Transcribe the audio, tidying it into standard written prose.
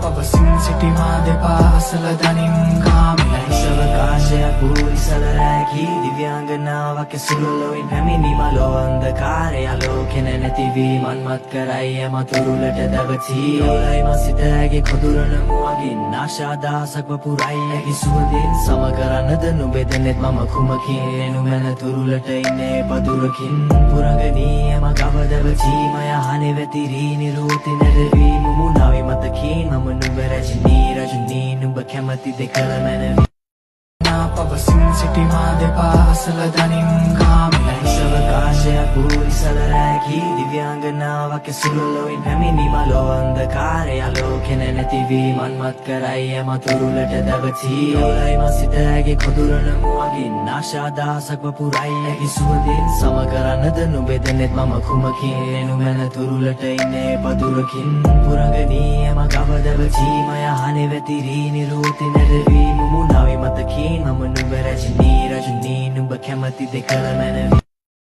පවසින් සිටිමා දෙපා අසල දනින් කාමය සවකාශයක් වූ ඉසල රැකී දිව්‍යාංගනාවක් ඇසුරුලොවින් පැමිණි මලෝ අන්ධකාරය ආලෝකෙන නැතිවී මන්මත් කරයි යමතුරුලට දවචී ඔලයි මසිතගේ කොදුරන මුවගින් ආශාදාසක් වපුරයි ඇකි සුවඳින් සම කරන්නද නුබෙදනෙත් මම කුමකින් එනුමැන තුරුලට ඉන්නේ පදුරකින් පුරගනී යම ගවදවචී මය හනේ වැතිරී නිරූති නැරවී මුමුණාවි මතකින් මම නුඹ රජනී නුඹ කැමති දෙකල මැනවි පවසින් සිටිමා දෙපා අසල දනින් කාමය සවකාශයක් වූ ඉසල රැකී දිව්‍යාංගනාවක් ඇසුරුලොවින් පැමිණි මලෝ අන්ධකාරය ආලෝකෙන නැතිවී මන්මත් කරයි යමතුරුලට දවචී ඔලයි මසිතගේ කොදුරන මුවගින් ආශාදාසක් වපුරයි ඇකි සුවඳින් සම කරන්නද නුබෙදනෙත් මම කුමකින් එනුමැන තුරුලට ඉන්නේ පදුරකින් පුරගනී යම ගවදවචී මය හනේ වැතිරී නිරූති නැරවී මුමුණාවි මතකින් මම නුඹ රජනී නුඹ කැමති දෙකල මැනවි